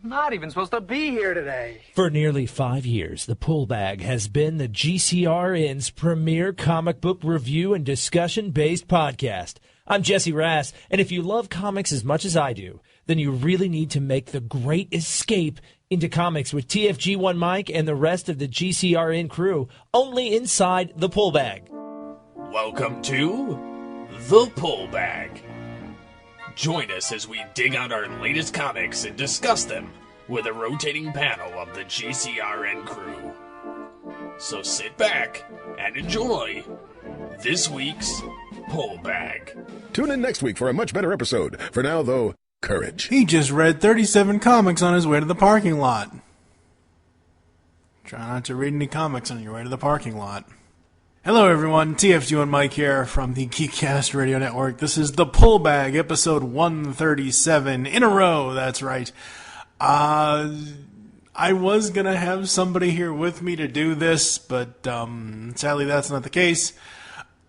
not even supposed to be here today. For nearly 5 years, The Pull Bag has been the GCRN's premier comic book review and discussion-based podcast. I'm Jesse Rass, and if you love comics as much as I do, then you really need to make the great escape into comics with TFG1 Mike and the rest of the GCRN crew, only inside The Pull Bag. Welcome to The Pull Bag. Join us as we dig out our latest comics and discuss them with a rotating panel of the GCRN crew. So sit back and enjoy this week's Pull Bag. Tune in next week for a much better episode. For now, though, courage. He just read 37 comics on his way to the parking lot. Try not to read any comics on your way to the parking lot. Hello everyone, TFG1 Mike here from the Geekcast Radio Network. This is The Pull Bag, episode 137 in a row, that's right. I was going to have somebody here with me to do this, but sadly that's not the case.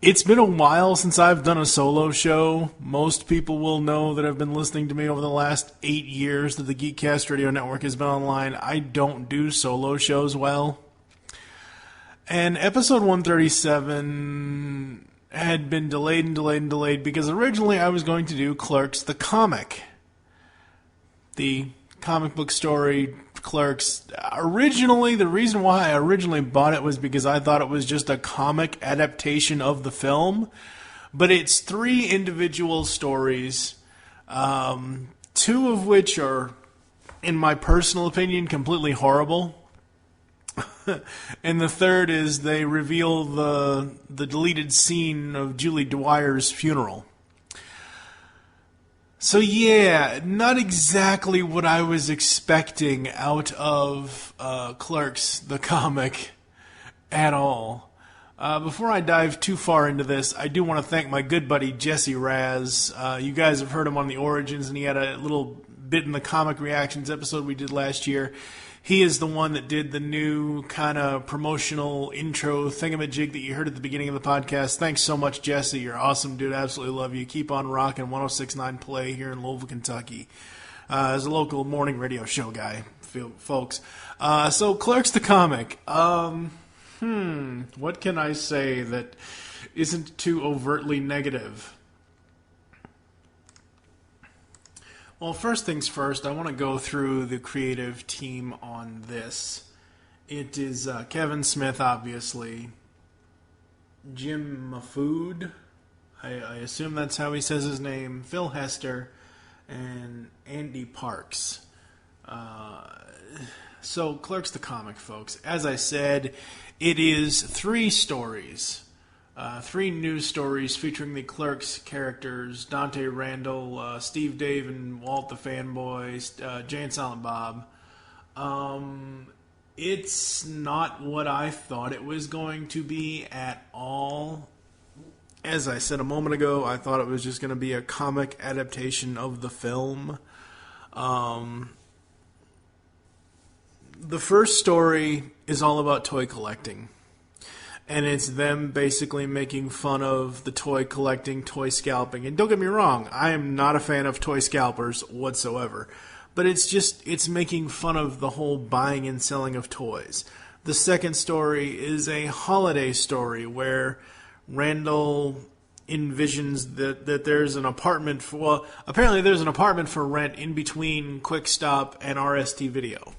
It's been a while since I've done a solo show. Most people will know that I've been listening to me over the last 8 years that the Geekcast Radio Network has been online. I don't do solo shows well. And episode 137 had been delayed because originally I was going to do Clerks the Comic. The comic book story, Clerks. Originally, the reason why I originally bought it was because I thought it was just a comic adaptation of the film. But it's 3 individual stories, 2 of which are, in my personal opinion, completely horrible. And the third is they reveal the deleted scene of Julie Dwyer's funeral. So yeah, not exactly what I was expecting out of Clerks the Comic at all. Before I dive too far into this, I do want to thank my good buddy Jesse Raz. You guys have heard him on the Origins, and he had a little bit in the Comic Reactions episode we did last year. He is the one that did the new kind of promotional intro thingamajig that you heard at the beginning of the podcast. Thanks so much, Jesse. You're awesome, dude. Absolutely love you. Keep on rocking 106.9 Play here in Louisville, Kentucky. As a local morning radio show guy, folks. So, Clerks the Comic. What can I say that isn't too overtly negative? Well, first things first, I want to go through the creative team on this. It is Kevin Smith, obviously, Jim Mahfood, I assume that's how he says his name, Phil Hester, and Andy Parks. So, Clerks the Comic, folks. As I said, it is 3 stories. 3 news stories featuring the Clerks characters, Dante Randall, Steve Dave and Walt the Fanboy, Jay and Silent Bob. It's not what I thought it was going to be at all. As I said a moment ago, I thought it was just going to be a comic adaptation of the film. The first story is all about toy collecting. And it's them basically making fun of the toy collecting, toy scalping. And don't get me wrong, I am not a fan of toy scalpers whatsoever. But it's making fun of the whole buying and selling of toys. The second story is a holiday story where Randall envisions that there's an apartment apparently there's an apartment for rent in between Quick Stop and RST Video.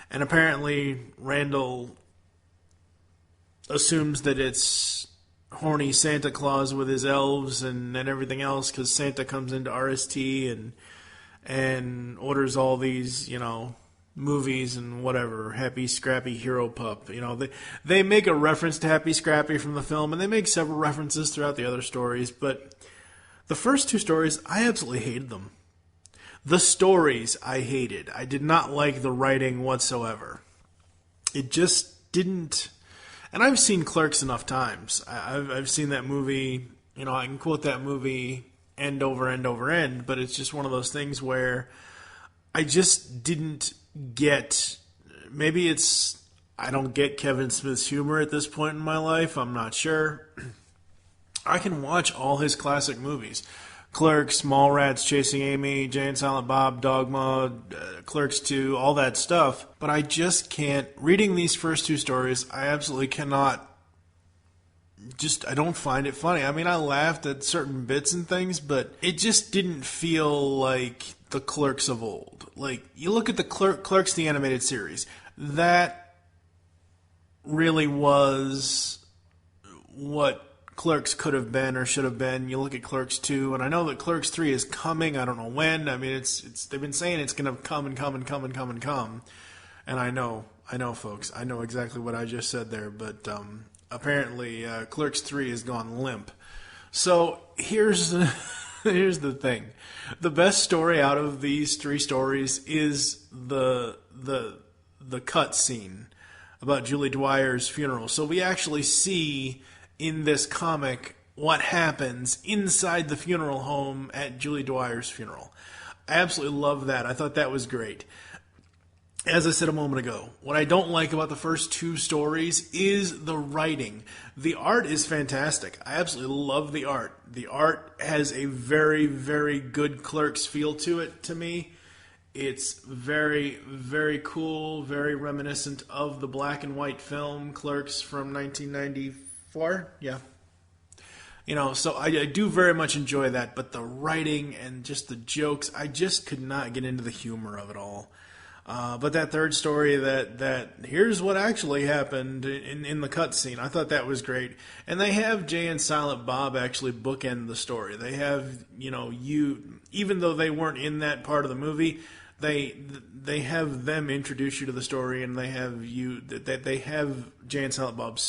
And apparently Randall assumes that it's horny Santa Claus with his elves and everything else because Santa comes into RST and orders all these, movies and whatever, Happy Scrappy Hero Pup. They make a reference to Happy Scrappy from the film, and they make several references throughout the other stories, but the first 2 stories, I absolutely hated them. The stories I hated. I did not like the writing whatsoever. It just didn't... And I've seen Clerks enough times. I've seen that movie, I can quote that movie end over end over end, but it's just one of those things where I just didn't get, maybe it's, I don't get Kevin Smith's humor at this point in my life, I'm not sure. I can watch all his classic movies. Clerks, Mallrats, Chasing Amy, Jay and Silent Bob, Dogma, Clerks 2, all that stuff. But I just can't. Reading these first two stories, I absolutely cannot. I don't find it funny. I mean, I laughed at certain bits and things, but it just didn't feel like the Clerks of old. Like, you look at the Clerks, the animated series. That really was what Clerks could have been or should have been. You look at Clerks 2, and I know that Clerks 3 is coming. I don't know when. I mean, it's they've been saying it's going to come and come and come and come and come. And I know, folks. I know exactly what I just said there, but apparently Clerks 3 has gone limp. So here's the thing. The best story out of these three stories is the cut scene about Julie Dwyer's funeral. So we actually see in this comic what happens inside the funeral home at Julie Dwyer's funeral. I absolutely love that. I thought that was great. As I said a moment ago, what I don't like about the first two stories is the writing. The art is fantastic. I absolutely love the art. The art has a very, very good Clerks feel to it to me. It's very, very cool, very reminiscent of the black and white film Clerks from 1994. Yeah. You know, so I do very much enjoy that, but the writing and just the jokes, I just could not get into the humor of it all. But that third story, that here's what actually happened in the cutscene, I thought that was great. And they have Jay and Silent Bob actually bookend the story. They have, even though they weren't in that part of the movie, they have them introduce you to the story, and they have Jay and Silent Bob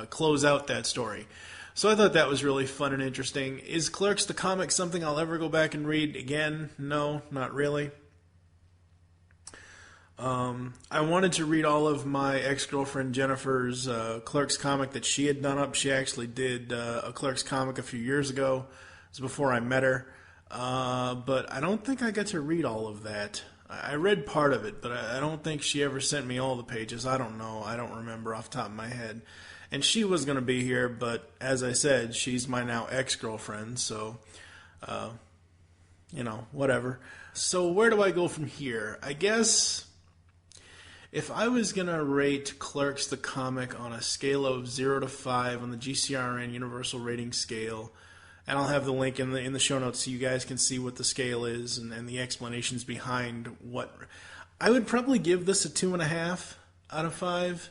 close out that story. So I thought that was really fun and interesting. Is Clerks the comic something I'll ever go back and read again? No, not really. I wanted to read all of my ex-girlfriend Jennifer's Clerks comic that she had done up. She actually did a Clerks comic a few years ago. It was before I met her. But I don't think I got to read all of that. I read part of it, but I don't think she ever sent me all the pages. I don't know. I don't remember off the top of my head. And she was going to be here, but as I said, she's my now ex-girlfriend, so, whatever. So where do I go from here? I guess if I was going to rate Clerks the comic on a scale of 0 to 5 on the GCRN Universal Rating Scale, and I'll have the link in the show notes so you guys can see what the scale is and the explanations behind what. I would probably give this a 2.5 out of 5.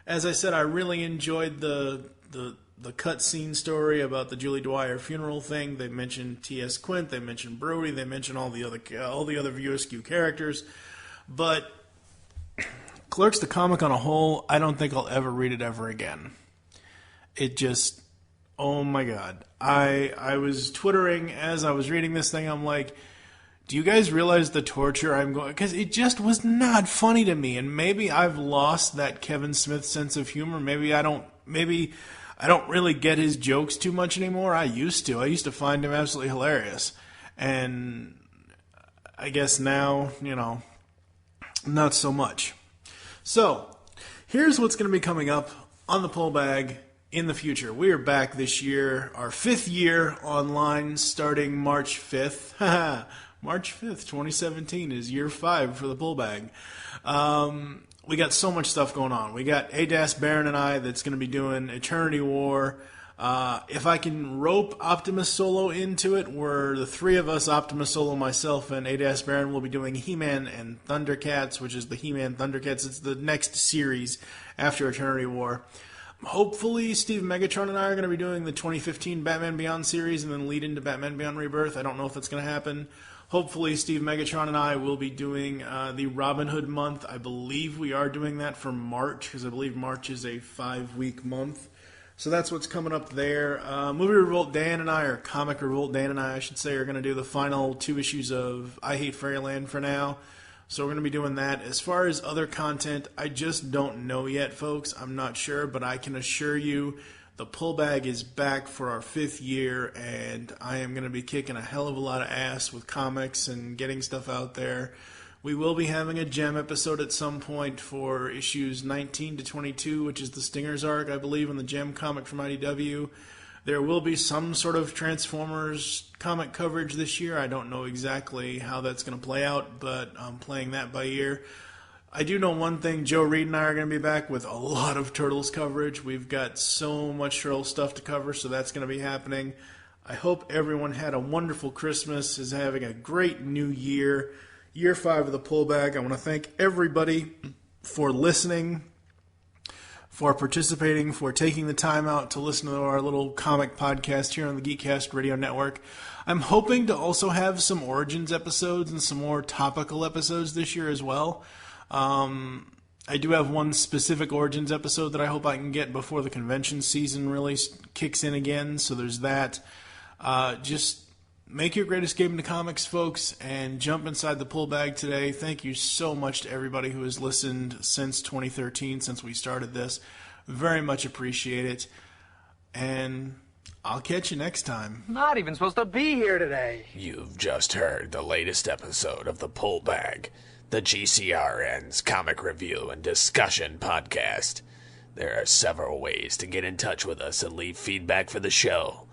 As I said, I really enjoyed the cutscene story about the Julie Dwyer funeral thing. They mentioned T.S. Quint, they mentioned Brody, they mentioned all the other VSQ characters, but Clerks the comic on a whole, I don't think I'll ever read it ever again. It just, oh my god. I was twittering as I was reading this thing. I'm like, do you guys realize the torture I'm going? Because it just was not funny to me. And maybe I've lost that Kevin Smith sense of humor. Maybe I don't really get his jokes too much anymore. I used to find him absolutely hilarious. And I guess now, not so much. So, here's what's going to be coming up on the Pull Bag in the future. We are back this year, our 5th year online, starting March 5th. March 5th, 2017 is year 5 for the Pull Bag. We got so much stuff going on. We got Adas Baron and I that's going to be doing Eternity War. If I can rope Optimus Solo into it, we're the three of us, Optimus Solo, myself, and Adas Baron, will be doing He-Man and Thundercats, which is the He-Man Thundercats. It's the next series after Eternity War. Hopefully, Steve Megatron and I are going to be doing the 2015 Batman Beyond series and then lead into Batman Beyond Rebirth. I don't know if that's going to happen. Hopefully, Steve Megatron and I will be doing the Robin Hood month. I believe we are doing that for March, because I believe March is a 5-week month. So that's what's coming up there. Movie Revolt Dan and I, or Comic Revolt Dan and I should say, are going to do the final 2 issues of I Hate Fairyland for now. So we're going to be doing that. As far as other content, I just don't know yet, folks. I'm not sure, but I can assure you the Pull Bag is back for our 5th year, and I am going to be kicking a hell of a lot of ass with comics and getting stuff out there. We will be having a Gem episode at some point for issues 19 to 22, which is the Stingers arc, I believe, in the Gem comic from IDW. There will be some sort of Transformers comic coverage this year. I don't know exactly how that's going to play out, but I'm playing that by ear. I do know one thing. Joe Reed and I are going to be back with a lot of Turtles coverage. We've got so much Turtles stuff to cover, so that's going to be happening. I hope everyone had a wonderful Christmas, is having a great new year. Year 5 of the Pullback. I want to thank everybody for listening, for participating, for taking the time out to listen to our little comic podcast here on the Geekcast Radio Network. I'm hoping to also have some Origins episodes and some more topical episodes this year as well. I do have one specific Origins episode that I hope I can get before the convention season really kicks in again, so there's that. Just make your great escape into comics, folks, and jump inside the pull bag today. Thank you so much to everybody who has listened since 2013, since we started this. Very much appreciate it. And I'll catch you next time. Not even supposed to be here today. You've just heard the latest episode of The Pull Bag, the GCRN's comic review and discussion podcast. There are several ways to get in touch with us and leave feedback for the show.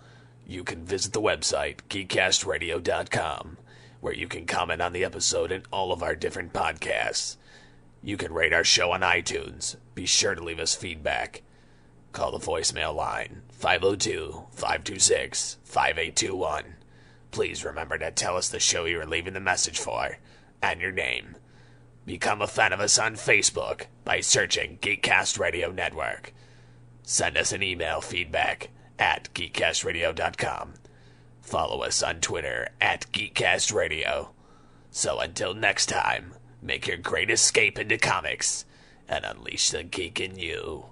You can visit the website, geekcastradio.com, where you can comment on the episode and all of our different podcasts. You can rate our show on iTunes. Be sure to leave us feedback. Call the voicemail line, 502-526-5821. Please remember to tell us the show you are leaving the message for, and your name. Become a fan of us on Facebook by searching Geekcast Radio Network. Send us an email feedback at geekcastradio.com. Follow us on Twitter at geekcastradio. So until next time, make your great escape into comics and unleash the geek in you.